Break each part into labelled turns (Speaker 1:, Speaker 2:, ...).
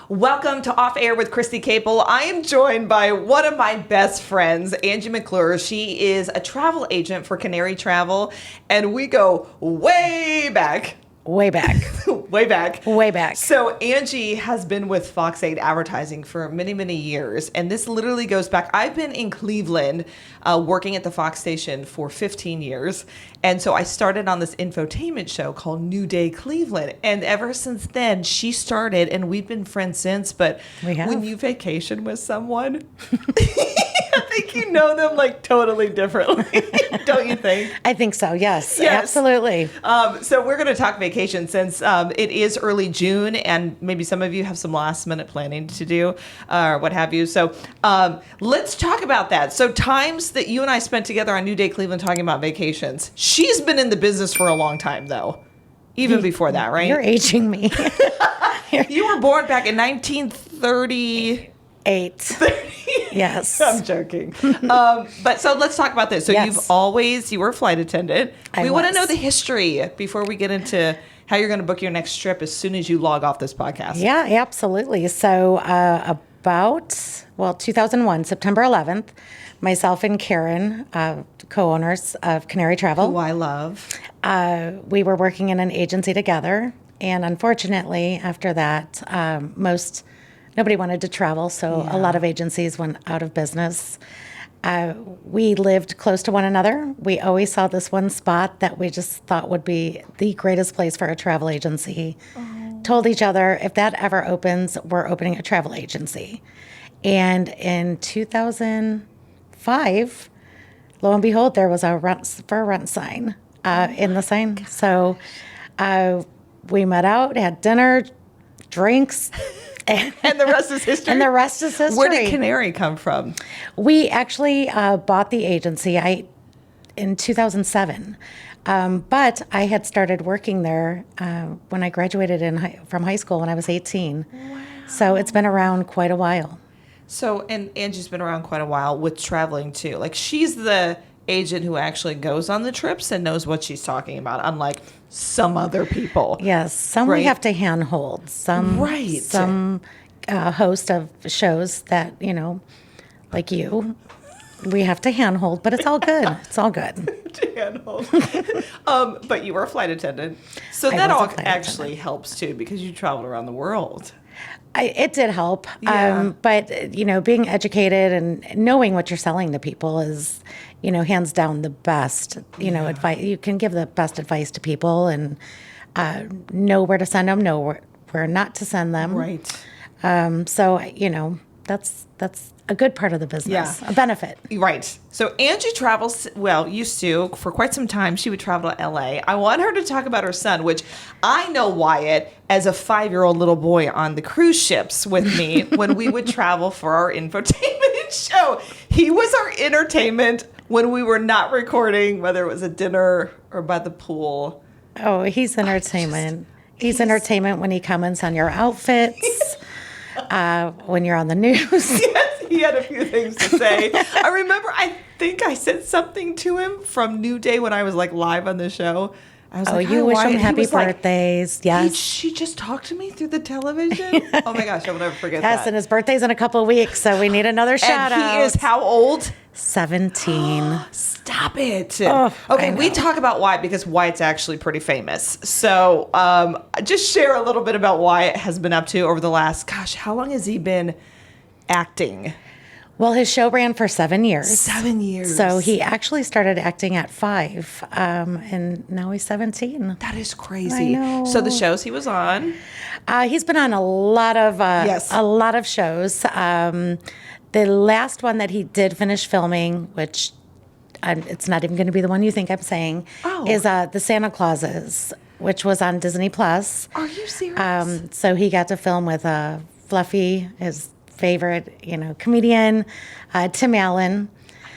Speaker 1: Welcome to Off Air with Christy Capel. I am joined by one of my best friends, Angie McClure. She is a travel agent for Canary Travel, and we go way back.
Speaker 2: Way back.
Speaker 1: Way back.
Speaker 2: Way back.
Speaker 1: So Angie has been with Fox 8 Advertising for many, many years. And this literally goes back. I've been in Cleveland working at the Fox station for 15 years. And so I started on this infotainment show called New Day Cleveland. And ever since then, she started, and we've been friends since. But when you vacation with someone, I think you know them like totally differently. Don't you think?
Speaker 2: I think so. Yes. Absolutely.
Speaker 1: So we're going to talk vacation since it is early June, and maybe some of you have some last minute planning to do or what have you. So let's talk about that. So times that you and I spent together on New Day Cleveland talking about vacations. She's been in the business for a long time, though. Even before that, right?
Speaker 2: You're aging me.
Speaker 1: You were born back in 1930.
Speaker 2: Yes.
Speaker 1: I'm joking. But so let's talk about this. So you were a flight attendant. We want to know the history before we get into how you're going to book your next trip as soon as you log off this podcast.
Speaker 2: Yeah, absolutely. So about 2001, September 11th, myself and Karen, co-owners of Canary Travel.
Speaker 1: Who I love.
Speaker 2: We were working in an agency together. And unfortunately, after that, nobody wanted to travel, so a lot of agencies went out of business. We lived close to one another. We always saw this one spot that we just thought would be the greatest place for a travel agency. Told each other, if that ever opens, we're opening a travel agency. And in 2005, lo and behold, there was a rent sign in the sign. So we met out, had dinner, drinks.
Speaker 1: And the rest is history.
Speaker 2: And the rest is history.
Speaker 1: Where did Canary come from?
Speaker 2: We actually bought the agency in 2007. But I had started working there when I graduated from high school when I was 18. Wow. So it's been around quite a while.
Speaker 1: So, and Angie's been around quite a while with traveling too. Like, she's the agent who actually goes on the trips and knows what she's talking about, unlike some other people.
Speaker 2: Yes, some we have to handhold. Some host of shows that, like you, we have to handhold, but it's all good. It's all good.
Speaker 1: Handhold. But you were a flight attendant. So that all actually helps too, because you traveled around the world.
Speaker 2: It did help. Yeah. But, being educated and knowing what you're selling to people is, hands down the best, advice. You can give the best advice to people and know where to send them, know where not to send them.
Speaker 1: Right.
Speaker 2: So, that's a good part of the business, a benefit.
Speaker 1: Right. So Angie travels, used to, for quite some time. She would travel to LA. I want her to talk about her son, which I know Wyatt as a 5-year-old little boy on the cruise ships with me when we would travel for our infotainment show. He was our entertainment when we were not recording, whether it was a dinner or by the pool.
Speaker 2: Oh, he's entertainment. He's entertainment when he comments on your outfits, when you're on the news.
Speaker 1: Yes, he had a few things to say. I remember, I think I said something to him from New Day when I was like live on the show. I was like,
Speaker 2: you wish him happy birthdays. Yes.
Speaker 1: She just talked to me through the television. Oh my gosh, I will never forget that.
Speaker 2: Yes, and his birthday's in a couple of weeks, so we need another shout out.
Speaker 1: And he is how old?
Speaker 2: 17.
Speaker 1: Stop it.
Speaker 2: Oh,
Speaker 1: okay, we talk about Wyatt because Wyatt's actually pretty famous. So just share a little bit about what Wyatt has been up to over the last, how long has he been acting?
Speaker 2: Well, his show ran for 7 years.
Speaker 1: 7 years.
Speaker 2: So he actually started acting at 5, and now he's 17.
Speaker 1: That is crazy.
Speaker 2: I know.
Speaker 1: So the shows he was on?
Speaker 2: He's been on a lot of shows. The last one that he did finish filming, which it's not even going to be the one you think I'm saying, is The Santa Clauses, which was on Disney Plus.
Speaker 1: Are you serious?
Speaker 2: So he got to film with Fluffy, his favorite, comedian, Tim Allen.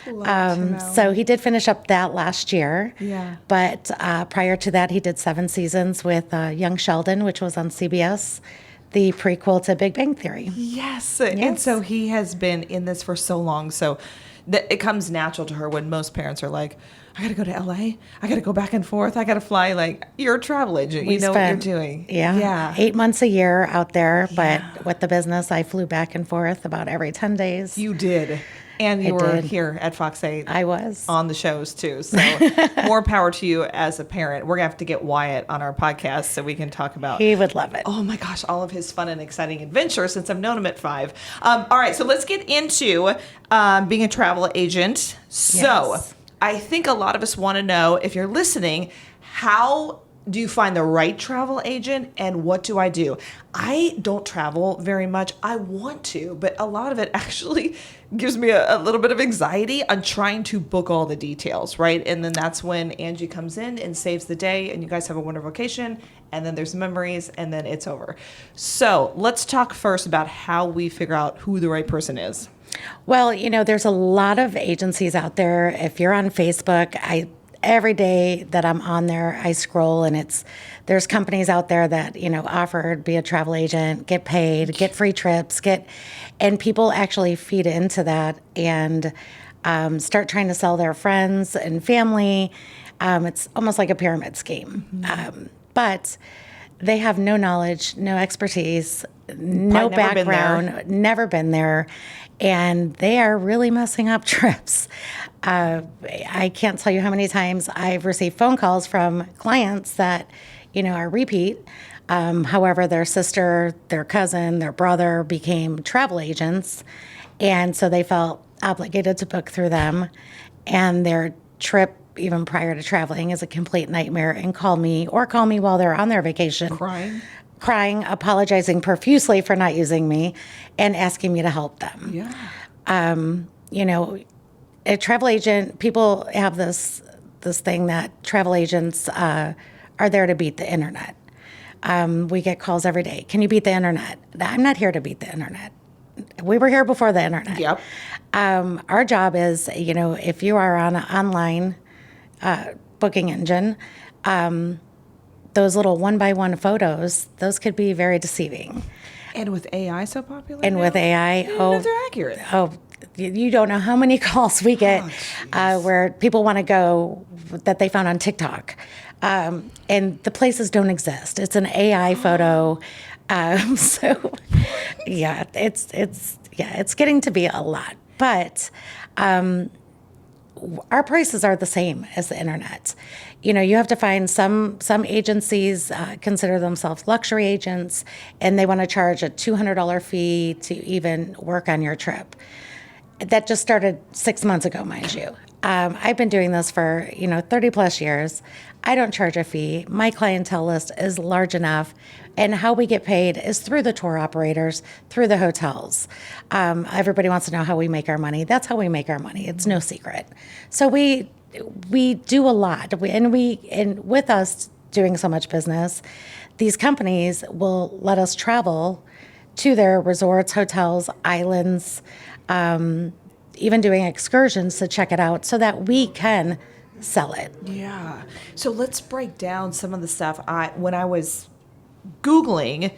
Speaker 2: So he did finish up that last year.
Speaker 1: Yeah.
Speaker 2: But prior to that, he did 7 seasons with Young Sheldon, which was on CBS, the prequel to Big Bang Theory.
Speaker 1: Yes. And so he has been in this for so long. So that it comes natural to her when most parents are like, I got to go to LA. I got to go back and forth. I got to fly. Like, you're a travel agent. You know what you're doing.
Speaker 2: Yeah. 8 months a year out there. But with the business, I flew back and forth about every 10 days.
Speaker 1: You did. And you were here at Fox 8.
Speaker 2: I was.
Speaker 1: On the shows, too. So more power to you as a parent. We're going to have to get Wyatt on our podcast so we can talk about...
Speaker 2: He would love it.
Speaker 1: Oh, my gosh. All of his fun and exciting adventures since I've known him at 5. All right. So let's get into being a travel agent. So I think a lot of us want to know, if you're listening, how do you find the right travel agent and what do I do? I don't travel very much. I want to, but a lot of it actually gives me a little bit of anxiety on trying to book all the details, right? And then that's when Angie comes in and saves the day and you guys have a wonderful vacation and then there's memories and then it's over. So let's talk first about how we figure out who the right person is.
Speaker 2: Well, there's a lot of agencies out there. If you're on Facebook, every day that I'm on there, I scroll and there's companies out there that, offer to be a travel agent, get paid, get free trips, and people actually feed into that and start trying to sell their friends and family. It's almost like a pyramid scheme. Mm-hmm. But they have no knowledge, no expertise, no background, never been there. And they are really messing up trips. I can't tell you how many times I've received phone calls from clients that, are repeat. However, their sister, their cousin, their brother became travel agents. And so they felt obligated to book through them. And their trip, even prior to traveling, is a complete nightmare and call me while they're on their vacation. Crying, apologizing profusely for not using me, and asking me to help them. Yeah. A travel agent, people have this thing that travel agents are there to beat the internet. We get calls every day. Can you beat the internet? I'm not here to beat the internet. We were here before the internet.
Speaker 1: Yep.
Speaker 2: Our job is, if you are on an online booking engine, those little one-by-one photos, those could be very deceiving.
Speaker 1: And with AI so popular
Speaker 2: and
Speaker 1: now,
Speaker 2: with AI,
Speaker 1: if they're accurate.
Speaker 2: You don't know how many calls we get where people want to go that they found on TikTok. And the places don't exist. It's an AI photo. So, yeah, it's getting to be a lot. But our prices are the same as the internet. You have to find some agencies consider themselves luxury agents, and they want to charge a $200 fee to even work on your trip. That just started 6 months ago, mind you. I've been doing this for 30 plus years. I don't charge a fee. My clientele list is large enough, and how we get paid is through the tour operators, through the hotels. Everybody wants to know how we make our money. That's how we make our money. It's no secret. So we do a lot, and with us doing so much business, these companies will let us travel to their resorts, hotels, islands, even doing excursions to check it out so that we can sell it.
Speaker 1: Yeah. So let's break down some of the stuff. When I was Googling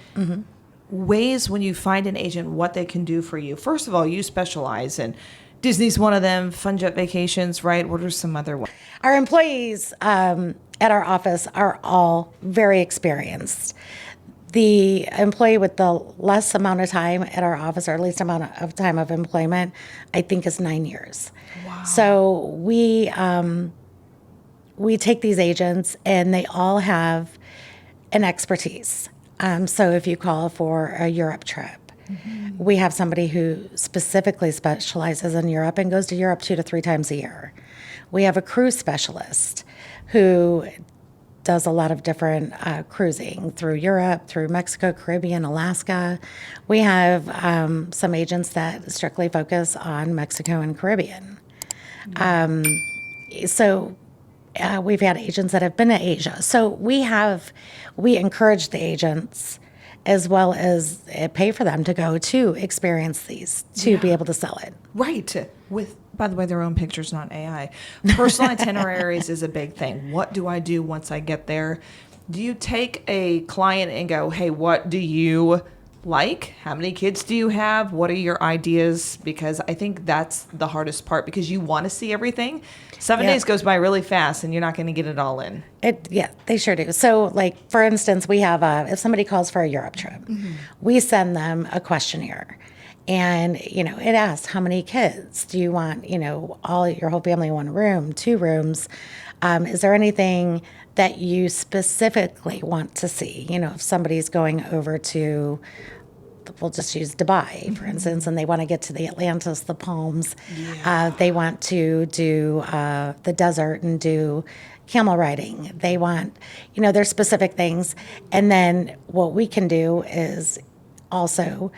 Speaker 1: ways when you find an agent, what they can do for you. First of all, you specialize in Disney's one of them, Fun Jet Vacations, right? What are some other ones?
Speaker 2: Our employees at our office are all very experienced. The employee with the less amount of time at our office, or least amount of time of employment, I think is 9 years. Wow. So we take these agents, and they all have an expertise. So if you call for a Europe trip, we have somebody who specifically specializes in Europe and goes to Europe 2 to 3 times a year. We have a cruise specialist who does a lot of different cruising through Europe, through Mexico, Caribbean, Alaska. We have some agents that strictly focus on Mexico and Caribbean. So we've had agents that have been to Asia. So we encourage the agents as well as pay for them to go to experience these, to be able to sell it.
Speaker 1: Right. With, by the way, their own pictures, not AI. Personal itineraries is a big thing. What do I do once I get there? Do you take a client and go, hey, what do you like? How many kids do you have? What are your ideas? Because I think that's the hardest part, because you want to see everything. 7
Speaker 2: Yeah.
Speaker 1: days goes by really fast and you're not going to get it all in.
Speaker 2: Yeah, they sure do. So, like, for instance, we have if somebody calls for a Europe trip, we send them a questionnaire. And, it asks, how many kids do you want, all your whole family in one room, 2 rooms? Is there anything that you specifically want to see? If somebody's going over to, we'll just use Dubai, for instance, and they want to get to the Atlantis, the Palms. They want to do the desert and do camel riding. They want, there's specific things. And then what we can do is also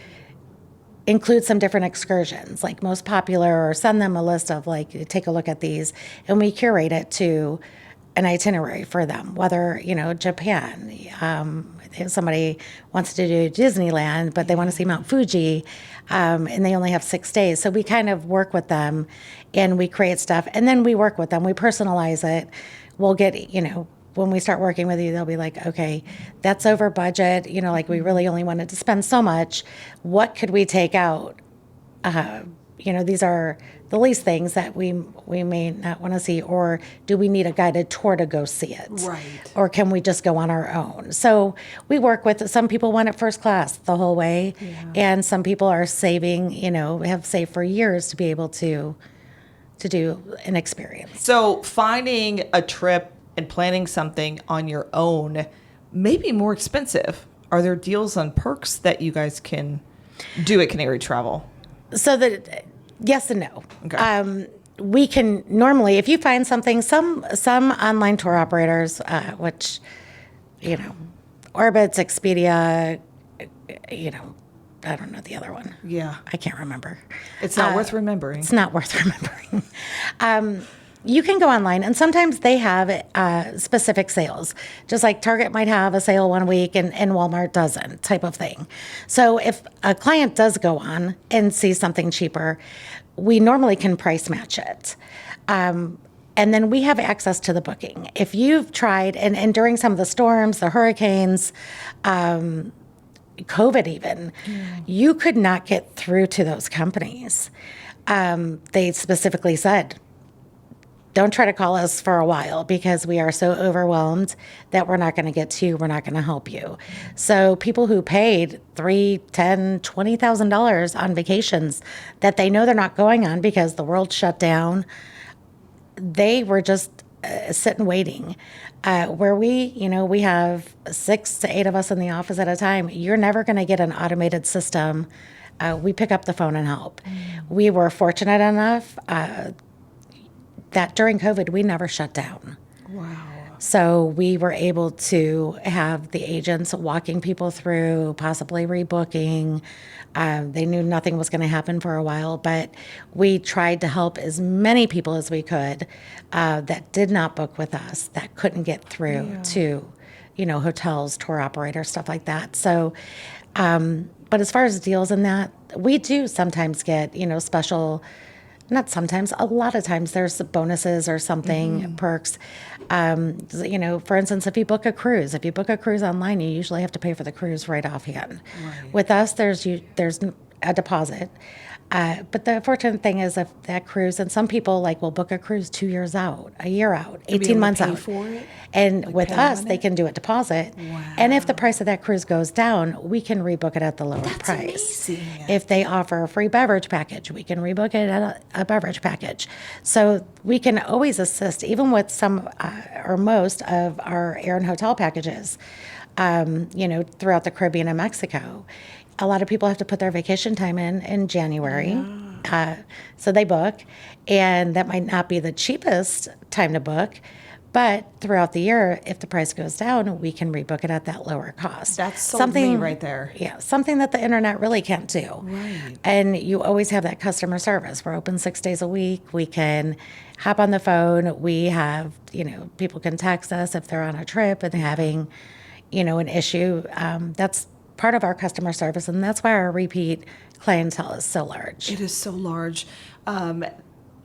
Speaker 2: include some different excursions, like most popular, or send them a list of, like, take a look at these, and we curate it to an itinerary for them, whether, Japan, if somebody wants to do Disneyland, but they want to see Mount Fuji, and they only have 6 days. So we kind of work with them and we create stuff, and then we work with them, we personalize it. We'll get, when we start working with you, they'll be like, okay, that's over budget. Like, we really only wanted to spend so much. What could we take out? These are the least things that we may not want to see, or do we need a guided tour to go see it?
Speaker 1: Right.
Speaker 2: Or can we just go on our own? So we work with, some people want it first class the whole way, and some people are saving, have saved for years to be able to do an experience.
Speaker 1: So finding a trip and planning something on your own may be more expensive. Are there deals on perks that you guys can do at Canary Travel?
Speaker 2: So that, yes and no.
Speaker 1: Okay.
Speaker 2: We can normally, if you find something, some online tour operators, which, Orbitz, Expedia, I don't know the other one.
Speaker 1: Yeah.
Speaker 2: I can't remember.
Speaker 1: It's not worth remembering.
Speaker 2: It's not worth remembering. You can go online, and sometimes they have specific sales, just like Target might have a sale one week and Walmart doesn't, type of thing. So if a client does go on and sees something cheaper, we normally can price match it. And then we have access to the booking. If you've tried, and during some of the storms, the hurricanes, COVID even, you could not get through to those companies. They specifically said, don't try to call us for a while, because we are so overwhelmed that we're not going to get to you. We're not going to help you. So people who paid $3,000, $10,000, $20,000 on vacations that they know they're not going on because the world shut down, they were just sitting waiting. Where we have 6 to 8 of us in the office at a time, you're never going to get an automated system. We pick up the phone and help. We were fortunate enough that during COVID, we never shut down.
Speaker 1: Wow.
Speaker 2: So we were able to have the agents walking people through, possibly rebooking. They knew nothing was going to happen for a while, but we tried to help as many people as we could that did not book with us, that couldn't get through to, hotels, tour operators, stuff like that. So, but as far as deals and that, we do sometimes get, special. Not sometimes, a lot of times there's bonuses or something, perks. For instance, if you book a cruise online, you usually have to pay for the cruise right offhand. Right. With us, there's a deposit. But the fortunate thing is, if that cruise, and some people will book a cruise 2 years out, a year out, 18 months out.
Speaker 1: For it?
Speaker 2: And with us, they can do a deposit. Wow. And if the price of that cruise goes down, we can rebook it at the lower price.
Speaker 1: Amazing.
Speaker 2: If they offer a free beverage package, we can rebook it at a beverage package. So we can always assist, even with some or most of our air and hotel packages, throughout the Caribbean and Mexico. A lot of people have to put their vacation time in January. So they book, and that might not be the cheapest time to book, but throughout the year, if the price goes down, we can rebook it at that lower cost.
Speaker 1: That's something right there.
Speaker 2: Yeah, something that the internet really can't do.
Speaker 1: Right.
Speaker 2: And you always have that customer service. We're open 6 days a week. We can hop on the phone. We have, people can text us if they're on a trip and having, an issue. That's part of our customer service, and that's why our repeat clientele is so large.
Speaker 1: It is so large.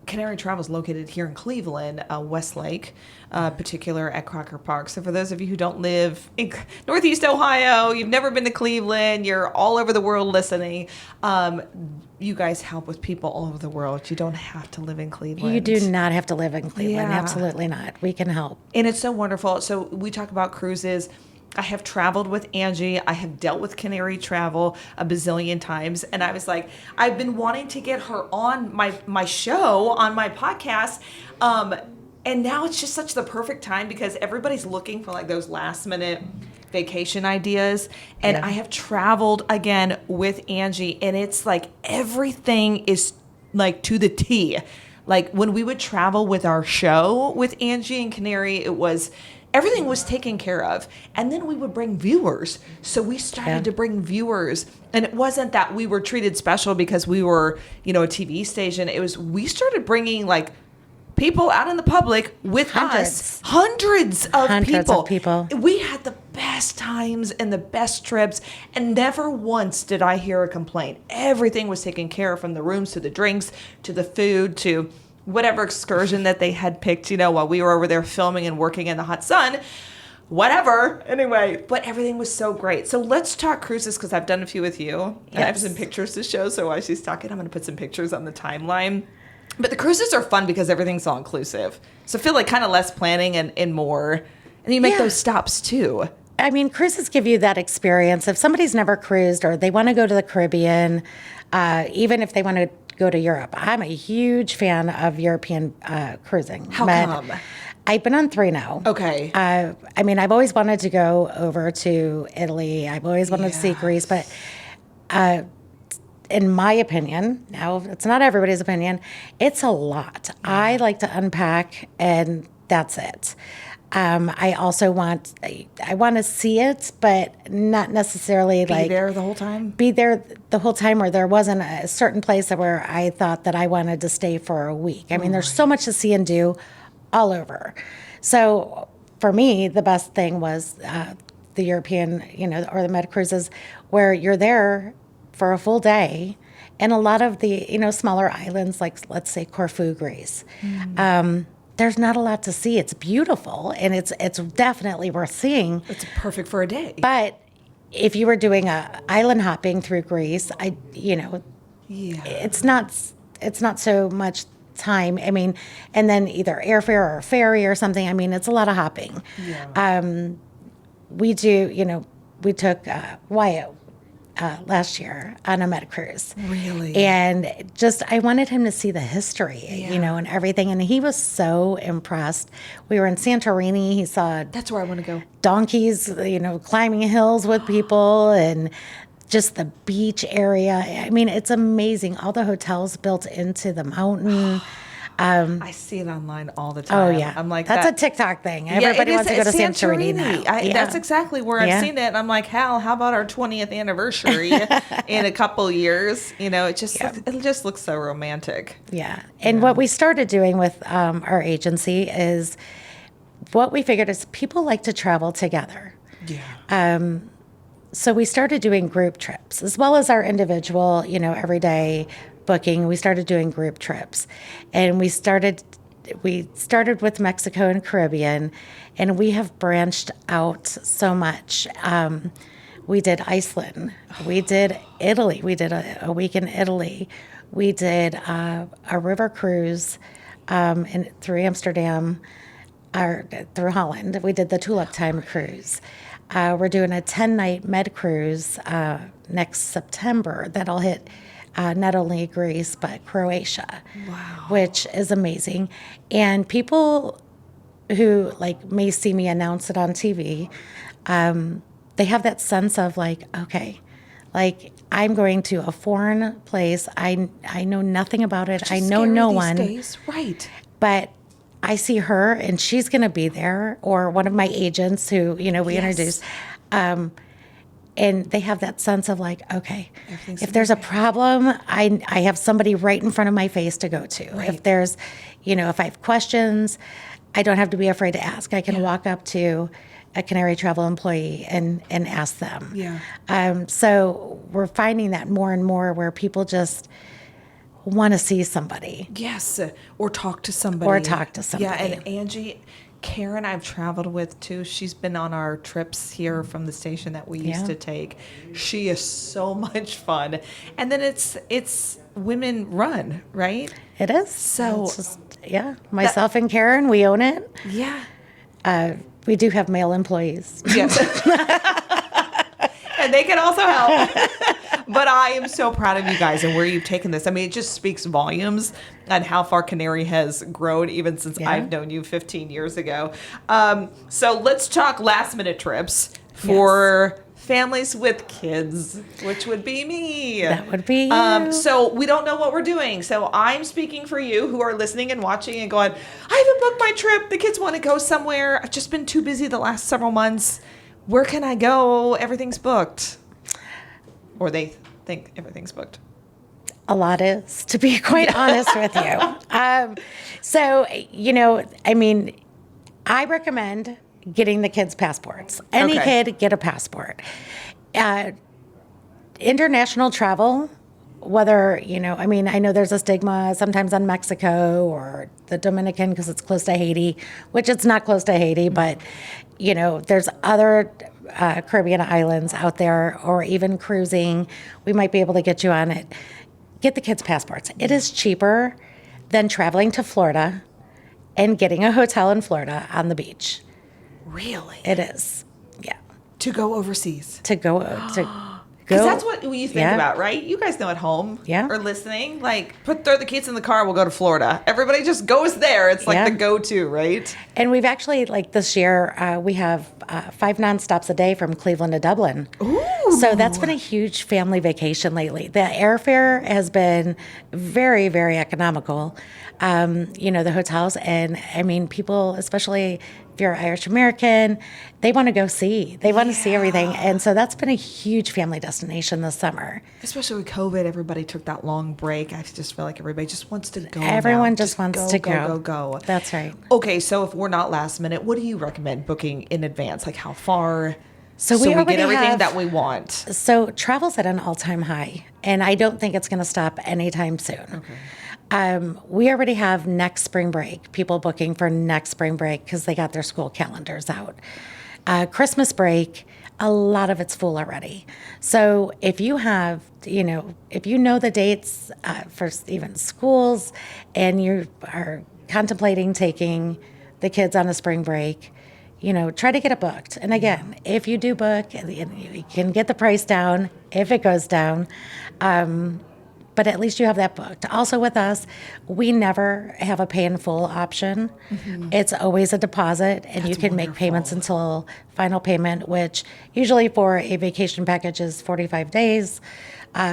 Speaker 1: Canary Travel is located here in Cleveland, Westlake, particular at Crocker Park. So for those of you who don't live in Northeast Ohio, you've never been to Cleveland, you're all over the world listening, you guys help with people all over the world. You don't have to live in Cleveland.
Speaker 2: You do not have to live in Cleveland. Absolutely not. We can help.
Speaker 1: And it's so wonderful. So we talk about cruises. I have traveled with Angie. I have dealt with Canary Travel a bazillion times. And I was like, I've been wanting to get her on my show, on my podcast. And now it's just such the perfect time because everybody's looking for like those last minute vacation ideas. And I have traveled again with Angie, and it's like everything is like to the T. Like when we would travel with our show with Angie and Canary, everything was taken care of. And then we would bring viewers. So we started to bring viewers. And it wasn't that we were treated special because we were, a TV station. It was, we started bringing like people out in the public with us. Hundreds of people. We had the best times and the best trips. And never once did I hear a complaint. Everything was taken care of, from the rooms to the drinks to the food to whatever excursion that they had picked, while we were over there filming and working in the hot sun, whatever. Anyway, but everything was so great. So let's talk cruises because I've done a few with you. And I have some pictures to show. So while she's talking, I'm going to put some pictures on the timeline. But the cruises are fun because everything's all inclusive. So I feel like kind of less planning and more. And you make those stops too.
Speaker 2: I mean, cruises give you that experience. If somebody's never cruised or they want to go to the Caribbean, even if they want to go to Europe. I'm a huge fan of European cruising.
Speaker 1: How come?
Speaker 2: I've been on 3 now.
Speaker 1: Okay.
Speaker 2: I mean, I've always wanted to go over to Italy. I've always wanted to see Greece. But in my opinion, now it's not everybody's opinion, it's a lot. I like to unpack, and that's it. I also want to see it, but not necessarily
Speaker 1: be there the whole time.
Speaker 2: Be there the whole time, or there wasn't a certain place where I thought that I wanted to stay for a week. I mean, there's so much to see and do all over. So for me, the best thing was the European, or the Med cruises, where you're there for a full day, and a lot of the smaller islands, like let's say Corfu, Greece. There's not a lot to see. It's beautiful, and it's definitely worth seeing.
Speaker 1: It's perfect for a day.
Speaker 2: But if you were doing a island hopping through Greece, it's not so much time. I mean, and then either airfare or ferry or something. I mean, it's a lot of hopping. Yeah. We took Wyatt last year on a Med cruise.
Speaker 1: Really?
Speaker 2: And I wanted him to see the history, and everything. And he was so impressed. We were in Santorini. He saw...
Speaker 1: That's where I want to go.
Speaker 2: Donkeys, climbing hills with people, and just the beach area. I mean, it's amazing. All the hotels built into the mountain.
Speaker 1: I see it online all the time.
Speaker 2: Oh, yeah.
Speaker 1: I'm like,
Speaker 2: that's a TikTok thing. Everybody wants to go to Santorini now.
Speaker 1: That's exactly where I've seen it. And I'm like, Hal, how about our 20th anniversary in a couple years? It just looks so romantic.
Speaker 2: Yeah. And what we started doing with our agency is, what we figured is people like to travel together.
Speaker 1: Yeah.
Speaker 2: So we started doing group trips as well as our individual, every day booking. We started doing group trips, and we started with Mexico and Caribbean, and we have branched out so much. We did Iceland, we did Italy, we did a week in Italy, we did a river cruise through Amsterdam, or through Holland. We did the Tulip Time cruise. We're doing a 10-night Med cruise next September that'll hit not only Greece, but Croatia.
Speaker 1: Wow.
Speaker 2: Which is amazing. And people who may see me announce it on TV, they have that sense of okay, I'm going to a foreign place. I know nothing about it. I know no one.
Speaker 1: Days. Right.
Speaker 2: But I see her, and she's going to be there, or one of my agents who, we introduced. And they have that sense of okay, if there's a problem, I have somebody right in front of my face to go to. Right. If there's, if I have questions, I don't have to be afraid to ask. I can walk up to a Canary Travel employee and ask them.
Speaker 1: Yeah.
Speaker 2: So we're finding that more and more, where people just want to see somebody.
Speaker 1: Yes, or talk to somebody.
Speaker 2: Yeah,
Speaker 1: and Angie, Karen, I've traveled with too. She's been on our trips here from the station that we used to take. She is so much fun. And then it's women run, right?
Speaker 2: It is.
Speaker 1: So
Speaker 2: it's just, myself and Karen, we own it.
Speaker 1: Yeah.
Speaker 2: We do have male employees.
Speaker 1: Yes. And they can also help. But I am so proud of you guys and where you've taken this. I mean, it just speaks volumes on how far Canary has grown even since I've known you 15 years ago. So let's talk last minute trips for families with kids, which would be me.
Speaker 2: That would be you.
Speaker 1: So we don't know what we're doing. So I'm speaking for you who are listening and watching and going, I haven't booked my trip. The kids want to go somewhere. I've just been too busy the last several months. Where can I go? Everything's booked. Or they think everything's booked.
Speaker 2: A lot is, to be quite honest with you. So, I mean, I recommend getting the kids passports. Any kid, get a passport. International travel, whether, I know there's a stigma sometimes on Mexico or the Dominican because it's close to Haiti, which it's not close to Haiti, but, there's other Caribbean islands out there, or even cruising. We might be able to get you on it. Get the kids' passports. It is cheaper than traveling to Florida and getting a hotel in Florida on the beach.
Speaker 1: Really?
Speaker 2: It is. Yeah.
Speaker 1: To go overseas. Because that's what you think about, right? You guys know at home or listening, like, throw the kids in the car, we'll go to Florida. Everybody just goes there. It's like the go-to, right?
Speaker 2: And we've actually, like this year, we have 5 nonstops a day from Cleveland to Dublin.
Speaker 1: Ooh.
Speaker 2: So that's been a huge family vacation lately. The airfare has been very, very economical. The hotels, and I mean, people, especially if you're Irish American, they want to go see. They want to see everything. And so that's been a huge family destination this summer.
Speaker 1: Especially with COVID, everybody took that long break. I just feel like everybody just wants to go.
Speaker 2: Everyone just wants to go.
Speaker 1: Go.
Speaker 2: That's right.
Speaker 1: Okay, so if we're not last minute, what do you recommend booking in advance? Like how far?
Speaker 2: So
Speaker 1: we get everything that we want.
Speaker 2: So travel's at an all-time high, and I don't think it's going to stop anytime soon.
Speaker 1: Okay.
Speaker 2: We already have next spring break, people booking for next spring break because they got their school calendars out. Christmas break, a lot of it's full already. So if you have, if you know the dates for even schools and you are contemplating taking the kids on a spring break, try to get it booked. And again, if you do book, you can get the price down if it goes down. But at least you have that booked. Also with us, we never have a pay in full option. Mm-hmm. It's always a deposit, and you can make payments until final payment, which usually for a vacation package is 45 days.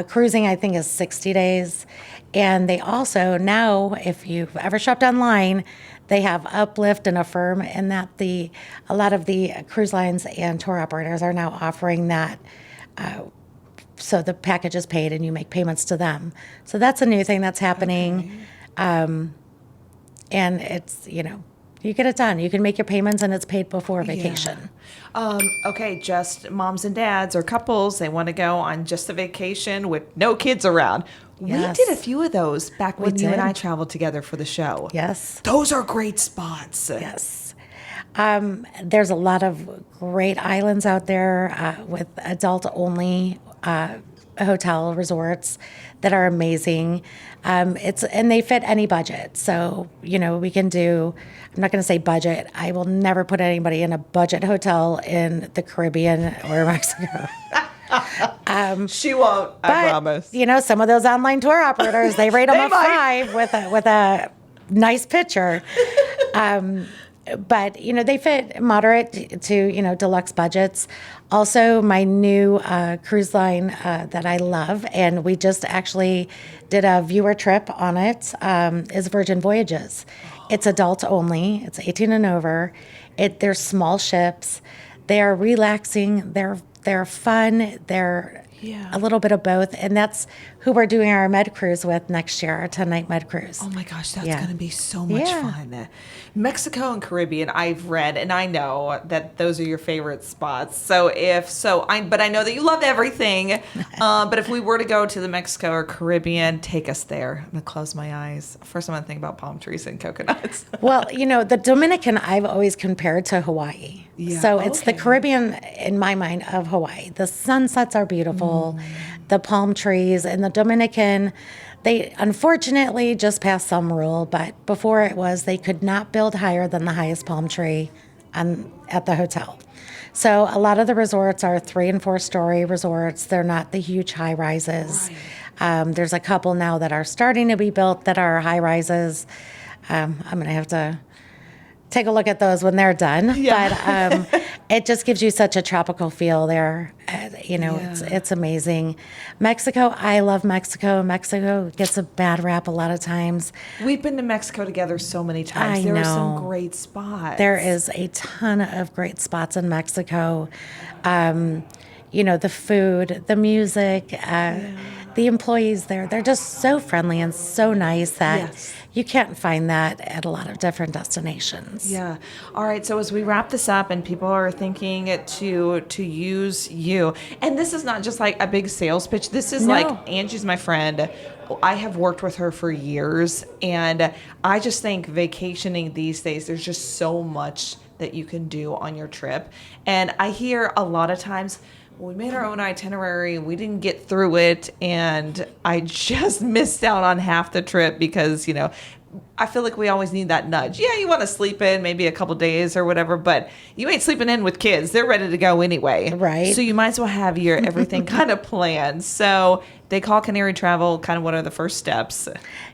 Speaker 2: Cruising, I think, is 60 days. And they also, now, if you've ever shopped online, they have Uplift and Affirm, and that a lot of the cruise lines and tour operators are now offering that. So the package is paid and you make payments to them. So that's a new thing that's happening. Okay. And it's, you get it done. You can make your payments and it's paid before vacation.
Speaker 1: Okay, just moms and dads or couples, they want to go on just a vacation with no kids around. Yes. We did a few of those back when you and I traveled together for the show.
Speaker 2: Yes.
Speaker 1: Those are great spots.
Speaker 2: Yes. There's a lot of great islands out there with adult-only hotel resorts that are amazing. And they fit any budget. So, we can do, I'm not going to say budget. I will never put anybody in a budget hotel in the Caribbean or Mexico.
Speaker 1: She won't, I promise.
Speaker 2: Some of those online tour operators, they rate them a 5 with a nice picture. But, they fit moderate to, deluxe budgets. Also, my new cruise line that I love, and we just actually did a viewer trip on it, is Virgin Voyages. It's adult only. It's 18 and over. They're small ships. They are relaxing. They're fun. They're
Speaker 1: Yeah.
Speaker 2: a little bit of both. And that's who we're doing our med cruise with next year, our 10-night med cruise.
Speaker 1: Oh my gosh, that's
Speaker 2: Yeah.
Speaker 1: going to be so much
Speaker 2: Yeah.
Speaker 1: fun. Mexico and Caribbean, I've read and I know that those are your favorite spots. So but I know that you love everything. But if we were to go to the Mexico or Caribbean, take us there. I'm going to close my eyes. First, I'm going to think about palm trees and coconuts.
Speaker 2: Well, the Dominican I've always compared to Hawaii.
Speaker 1: Yeah,
Speaker 2: So it's the
Speaker 1: okay.
Speaker 2: Caribbean in my mind of Hawaii. The sunsets are beautiful, the palm trees, and the Dominican, they unfortunately just passed some rule, but before it was they could not build higher than the highest palm tree at the hotel. So a lot of the resorts are 3- and 4-story resorts. They're not the huge high rises.
Speaker 1: Right.
Speaker 2: There's a couple now that are starting to be built that are high rises. I'm going to have to take a look at those when they're done.
Speaker 1: Yeah.
Speaker 2: But it just gives you such a tropical feel there. It's amazing. Mexico, I love Mexico. Mexico gets a bad rap a lot of times.
Speaker 1: We've been to Mexico together so many times.
Speaker 2: I
Speaker 1: There are
Speaker 2: know.
Speaker 1: some great spots.
Speaker 2: There is a ton of great spots in Mexico. The food, the music, the employees there, they're just so friendly and so nice that
Speaker 1: Yes.
Speaker 2: you can't find that at a lot of different destinations.
Speaker 1: Yeah. All right. So as we wrap this up and people are thinking to use you, and this is not just like a big sales pitch. This is
Speaker 2: No.
Speaker 1: like Angie's my friend. I have worked with her for years, and I just think vacationing these days, there's just so much that you can do on your trip. And I hear a lot of times, we made our own itinerary, we didn't get through it, and I just missed out on half the trip because, I feel like we always need that nudge. Yeah, you want to sleep in maybe a couple days or whatever, but you ain't sleeping in with kids. They're ready to go anyway.
Speaker 2: Right.
Speaker 1: So you might as well have your everything kind of planned. So they call Canary Travel. Kind of what are the first steps?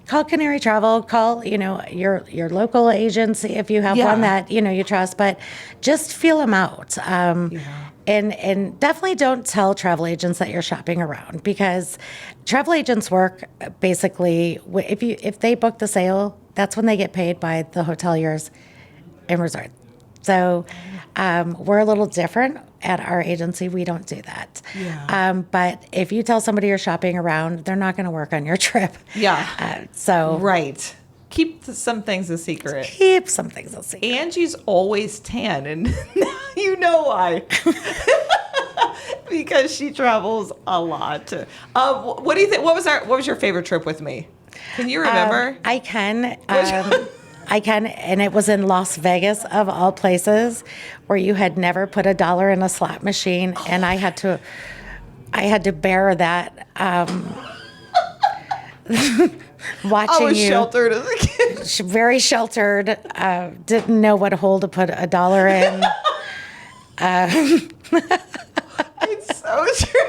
Speaker 2: Call Canary Travel. Call your local agency if you have
Speaker 1: Yeah.
Speaker 2: one that you trust. But just feel them out. And definitely don't tell travel agents that you're shopping around, because travel agents work basically if they book the sale, that's when they get paid by the hoteliers and resort. So we're a little different at our agency. We don't do that.
Speaker 1: Yeah.
Speaker 2: But if you tell somebody you're shopping around, they're not going to work on your trip.
Speaker 1: Yeah.
Speaker 2: So
Speaker 1: Right. Keep some things a secret.
Speaker 2: keep some things a secret.
Speaker 1: Angie's always tan, and you know why. Because she travels a lot. What do you think? What was your favorite trip with me? Can you remember?
Speaker 2: I can. And it was in Las Vegas, of all places, where you had never put $1 in a slot machine, and I had to bear that. Watching
Speaker 1: I was
Speaker 2: you,
Speaker 1: sheltered as a kid.
Speaker 2: very sheltered, didn't know what hole to put $1 in.
Speaker 1: It's so true.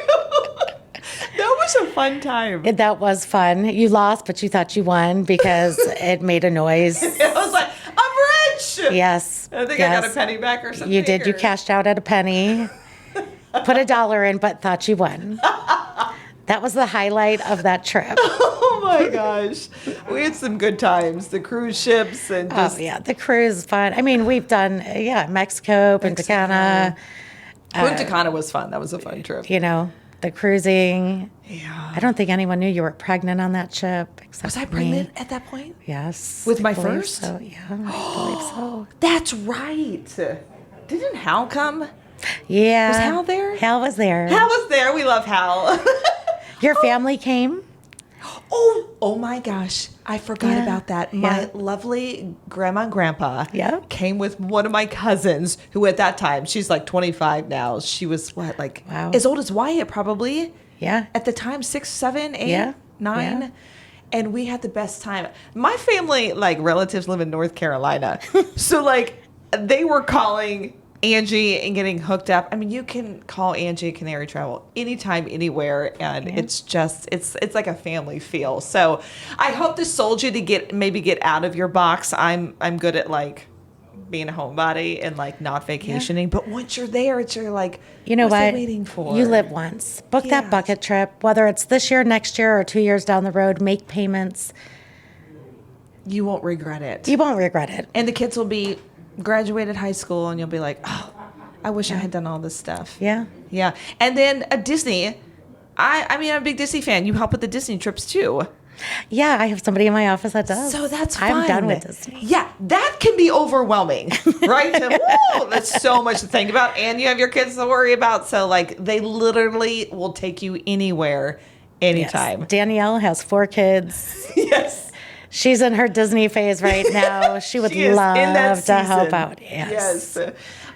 Speaker 1: That was a fun time.
Speaker 2: That was fun. You lost, but you thought you won because it made a noise.
Speaker 1: I was like, I'm rich.
Speaker 2: Yes.
Speaker 1: I think I
Speaker 2: yes.
Speaker 1: got a penny back or something.
Speaker 2: You did. You
Speaker 1: or-
Speaker 2: cashed out at a penny, put $1 in, but thought you won. That was the highlight of that trip.
Speaker 1: Oh my gosh. We had some good times. The cruise ships and just.
Speaker 2: Oh, yeah, the cruise is fun. I mean, we've done, Mexico, Punta Cana,
Speaker 1: Punta Cana was fun. That was a fun trip.
Speaker 2: the cruising.
Speaker 1: Yeah.
Speaker 2: I don't think anyone knew you were pregnant on that ship. Except
Speaker 1: Was I
Speaker 2: me.
Speaker 1: pregnant at that point?
Speaker 2: Yes.
Speaker 1: With my
Speaker 2: I believe
Speaker 1: first?
Speaker 2: So, yeah, I believe so.
Speaker 1: That's right. Didn't Hal come?
Speaker 2: Yeah.
Speaker 1: Was Hal there?
Speaker 2: Hal was there.
Speaker 1: Hal was there. We love Hal.
Speaker 2: Your family came?
Speaker 1: Oh my gosh. I forgot
Speaker 2: Yeah.
Speaker 1: about that. My
Speaker 2: Yeah.
Speaker 1: lovely grandma and grandpa
Speaker 2: Yeah.
Speaker 1: came with one of my cousins who at that time, she's like 25 now. She was what, like
Speaker 2: Wow.
Speaker 1: as old as Wyatt probably.
Speaker 2: Yeah.
Speaker 1: At the time, 6, 7, 8,
Speaker 2: Yeah.
Speaker 1: 9.
Speaker 2: Yeah.
Speaker 1: And we had the best time. My family, like relatives live in North Carolina. So like they were calling Angie and getting hooked up. I mean, you can call Angie at Canary Travel anytime, anywhere, and it's just it's like a family feel. So I hope this sold you to get out of your box. I'm good at like being a homebody and like not vacationing, but once you're there, it's you're like,
Speaker 2: You know
Speaker 1: what's I
Speaker 2: what?
Speaker 1: waiting for?
Speaker 2: You live once. Book
Speaker 1: Yeah.
Speaker 2: that bucket trip, whether it's this year, next year, or 2 years down the road. Make payments.
Speaker 1: You won't regret it.
Speaker 2: You won't regret it.
Speaker 1: And the kids will be graduated high school, and you'll be like, oh, I wish I had done all this stuff.
Speaker 2: Yeah.
Speaker 1: Yeah. And then Disney, I mean, I'm a big Disney fan. You help with the Disney trips too.
Speaker 2: Yeah, I have somebody in my office that does.
Speaker 1: So that's fun.
Speaker 2: I'm done with Disney.
Speaker 1: Yeah, that can be overwhelming, right? Woo, that's so much to think about, and you have your kids to worry about. So, like, they literally will take you anywhere, anytime.
Speaker 2: Yes. Danielle has 4 kids.
Speaker 1: Yes.
Speaker 2: She's in her Disney phase right now. She would love to help out. Yes.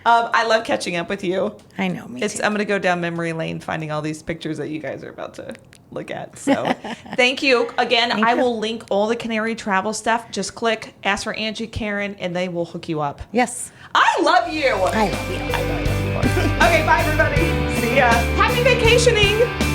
Speaker 1: I love catching up with you.
Speaker 2: I know, me too.
Speaker 1: I'm going to go down memory lane finding all these pictures that you guys are about to look at. So thank you. Again, I will link all the Canary Travel stuff. Just click, ask for Angie, Karen, and they will hook you up.
Speaker 2: Yes.
Speaker 1: I love you.
Speaker 2: I love you.
Speaker 1: Okay, bye, everybody. See ya. Happy vacationing.